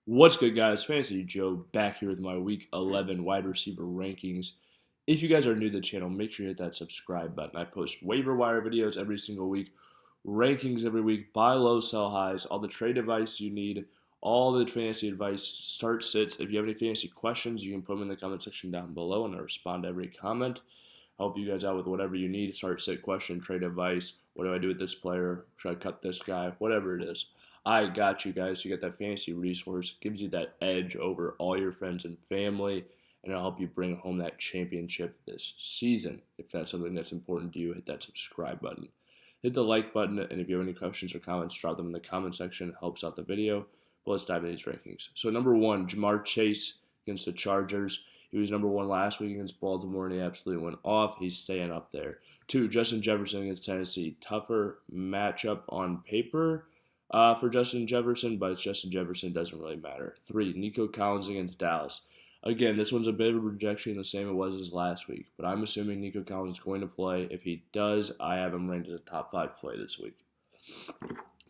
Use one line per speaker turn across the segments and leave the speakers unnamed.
What's good, guys? Fantasy Joe back here with my Week 11 wide receiver rankings. If you guys are new to the channel, make sure you hit that subscribe button. I post waiver wire videos every single week, rankings every week, buy low, sell highs, all the trade advice you need, all the fantasy advice, start sits. If you have any fantasy questions, you can put them in the comment section down below, and I respond to every comment. Help you guys out with whatever you need. Start sit question, trade advice. What do I do with this player? Should I cut this guy? Whatever it is. I got you guys. You get that fantasy resource, gives you that edge over all your friends and family, and it'll help you bring home that championship this season. If that's something that's important to you, hit that subscribe button. Hit the like button, and if you have any questions or comments, drop them in the comment section. It helps out the video. But let's dive into these rankings. So number one, Jamar Chase against the Chargers. He was number one last week against Baltimore, and he absolutely went off. He's staying up there. Two, Justin Jefferson against Tennessee. Tougher matchup on paper for Justin Jefferson, but it's Justin Jefferson. It doesn't really matter. Three, Nico Collins against Dallas. Again, this one's a bit of a rejection, the same it was as last week, but I'm assuming Nico Collins is going to play. If he does, I have him ranked as a top 5 play this week.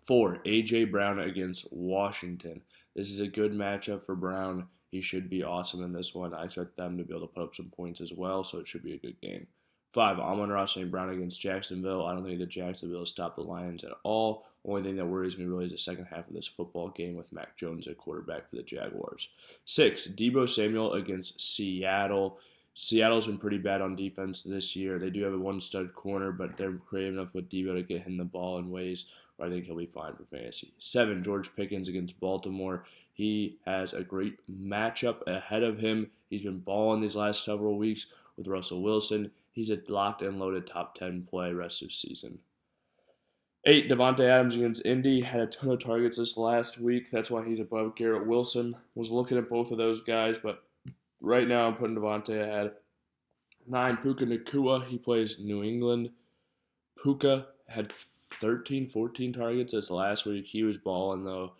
Four, A.J. Brown against Washington. This is a good matchup for Brown. He should be awesome in this one. I expect them to be able to put up some points as well, so it should be a good game. Five, Amon-Ra St. Brown against Jacksonville. I don't think that Jacksonville will stop the Lions at all. Only thing that worries me really is the second half of this football game with Mac Jones at quarterback for the Jaguars. Six, Deebo Samuel against Seattle. Seattle's been pretty bad on defense this year. They do have a one-stud corner, but they're creative enough with Deebo to get him the ball in ways where I think he'll be fine for fantasy. Seven, George Pickens against Baltimore. He has a great matchup ahead of him. He's been balling these last several weeks with Russell Wilson. He's a locked and loaded top 10 play rest of season. 8, Davante Adams against Indy. Had a ton of targets this last week. That's why he's above Garrett Wilson. Was looking at both of those guys, but right now I'm putting Davante ahead. 9, Puka Nacua. He plays New England. Puka had 13, 14 targets this last week. He was balling, though.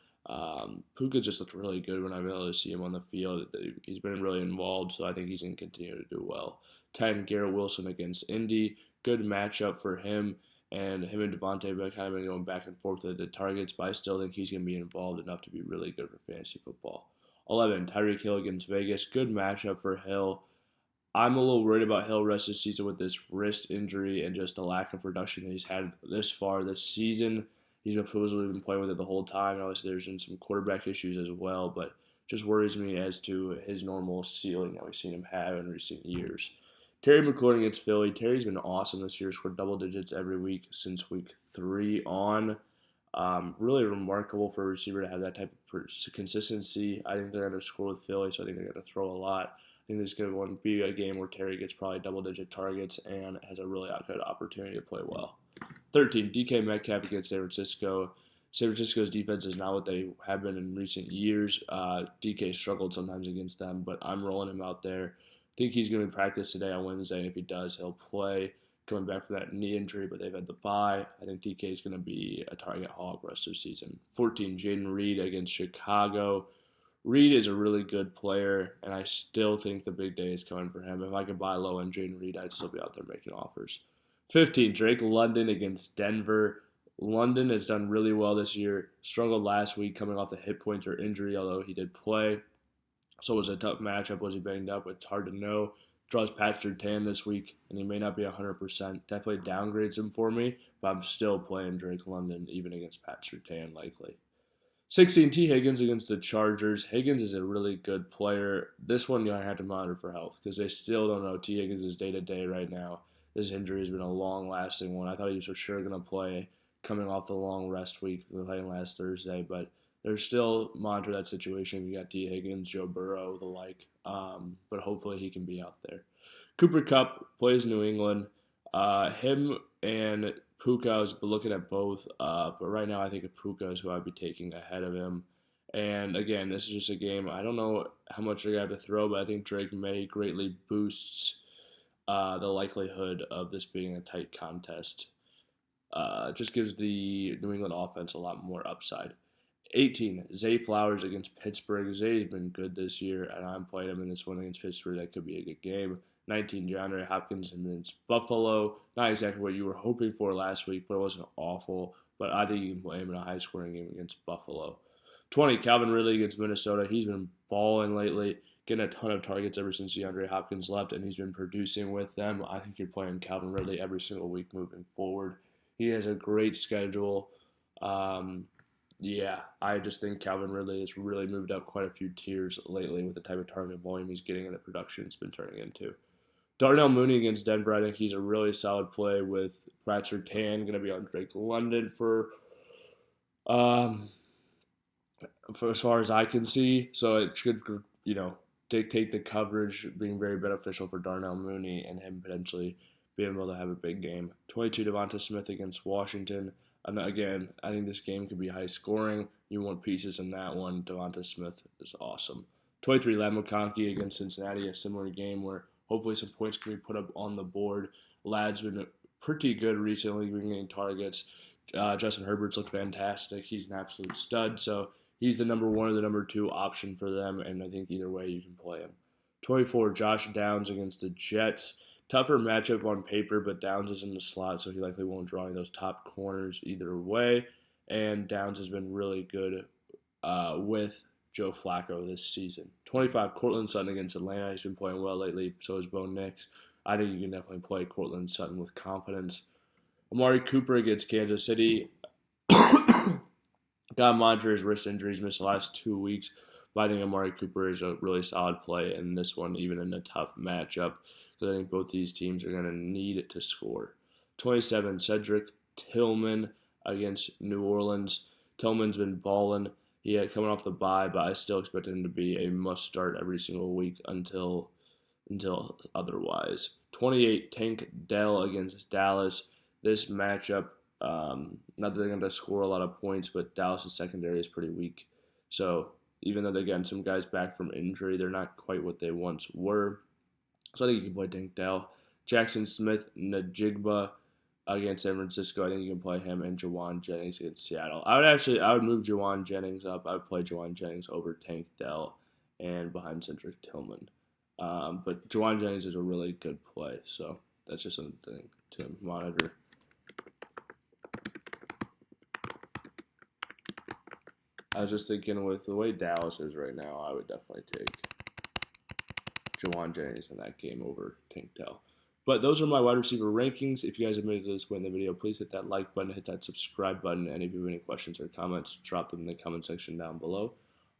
Puka just looked really good when I was able to see him on the field. He's been really involved, so I think he's going to continue to do well. 10, Garrett Wilson against Indy. Good matchup for him. And him and Devontae have kind of been going back and forth with the targets, but I still think he's going to be involved enough to be really good for fantasy football. 11, Tyreek Hill against Vegas. Good matchup for Hill. I'm a little worried about Hill rest of the season with this wrist injury and just the lack of production he's had this far this season. He's supposedly been playing with it the whole time. Obviously, there's been some quarterback issues as well, but just worries me as to his normal ceiling that we've seen him have in recent years. Terry McLaurin against Philly. Terry's been awesome this year. Scored double digits every week since week 3 on. Really remarkable for a receiver to have that type of consistency. I think they're going to score with Philly, so I think they're going to throw a lot. I think this is going to be a game where Terry gets probably double-digit targets and has a really good opportunity to play well. 13, DK Metcalf against San Francisco. San Francisco's defense is not what they have been in recent years. DK struggled sometimes against them, but I'm rolling him out there. I think he's going to practice today on Wednesday, and if he does, he'll play. Coming back from that knee injury, but they've had the bye. I think DK is going to be a target hog rest of the season. 14, Jaden Reed against Chicago. Reed is a really good player, and I still think the big day is coming for him. If I could buy low on Jaden Reed, I'd still be out there making offers. 15, Drake London against Denver. London has done really well this year. Struggled last week coming off the hip pointer injury, although he did play. So it was a tough matchup. Was he banged up? It's hard to know. Draws Patrick Tan this week, and he may not be 100%. Definitely downgrades him for me, but I'm still playing Drake London even against Patrick Tan likely. 16, T. Higgins against the Chargers. Higgins is a really good player. This one I have to monitor for health because they still don't know T. Higgins' day-to-day right now. This injury has been a long-lasting one. I thought he was for sure going to play coming off the long rest week. We were playing last Thursday, but they're still monitor that situation. You got T. Higgins, Joe Burrow, the like, but hopefully he can be out there. Cooper Kupp plays New England. Him and Puka, I was looking at both, but right now I think Puka is who I'd be taking ahead of him. And again, this is just a game. I don't know how much they're going to have to throw, but I think Drake May greatly boosts the likelihood of this being a tight contest. Just gives the New England offense a lot more upside. 18, Zay Flowers against Pittsburgh. Zay's been good this year, and I'm playing him in this one against Pittsburgh. That could be a good game. 19, DeAndre Hopkins against Buffalo. Not exactly what you were hoping for last week, but it wasn't awful. But I think you can play him in a high-scoring game against Buffalo. 20, Calvin Ridley against Minnesota. He's been balling lately, getting a ton of targets ever since DeAndre Hopkins left, and he's been producing with them. I think you're playing Calvin Ridley every single week moving forward. He has a great schedule. Um, yeah, I just think Calvin Ridley has really moved up quite a few tiers lately with the type of target volume he's getting and the production it's been turning into. Darnell Mooney against Denver, I think he's a really solid play with Brad Surtain going to be on Drake London um, for as far as I can see. So it should, dictate the coverage being very beneficial for Darnell Mooney and him potentially being able to have a big game. 22, Devonta Smith against Washington. And again, I think this game could be high scoring. You want pieces in that one. Devonta Smith is awesome. 23, Ladd McConkey against Cincinnati, a similar game where hopefully some points can be put up on the board. Ladd's been pretty good recently, getting targets. Justin Herbert's looked fantastic. He's an absolute stud, so he's the number one or the number two option for them, and I think either way you can play him. 24, Josh Downs against the Jets. Tougher matchup on paper, but Downs is in the slot, so he likely won't draw any of those top corners either way. And Downs has been really good with Joe Flacco this season. 25, Courtland Sutton against Atlanta. He's been playing well lately, so has Bo Nix. I think you can definitely play Courtland Sutton with confidence. Amari Cooper against Kansas City. Got monitored his wrist injuries, missed the last 2 weeks. But I think Amari Cooper is a really solid play in this one, even in a tough matchup, because I think both these teams are going to need it to score. 27, Cedric Tillman against New Orleans. Tillman's been balling. He had coming off the bye, but I still expect him to be a must start every single week until otherwise. 28, Tank Dell against Dallas. This matchup, not that they're going to score a lot of points, but Dallas' secondary is pretty weak. So even though they're getting some guys back from injury, they're not quite what they once were. So I think you can play Tank Dell. Jackson Smith Najigba against San Francisco. I think you can play him, and Jawan Jennings against Seattle. I would move Jawan Jennings up. I would play Jawan Jennings over Tank Dell and behind Cedric Tillman. But Jawan Jennings is a really good play, so that's just something to monitor. I was just thinking with the way Dallas is right now, I would definitely take Jawan Jennings in that game over Tank Dell. But those are my wide receiver rankings. If you guys have made it to this point in the video, please hit that like button, hit that subscribe button, and if you have any questions or comments, drop them in the comment section down below.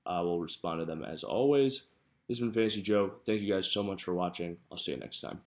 We'll respond to them as always. This has been Fantasy Joe. Thank you guys so much for watching. I'll see you next time.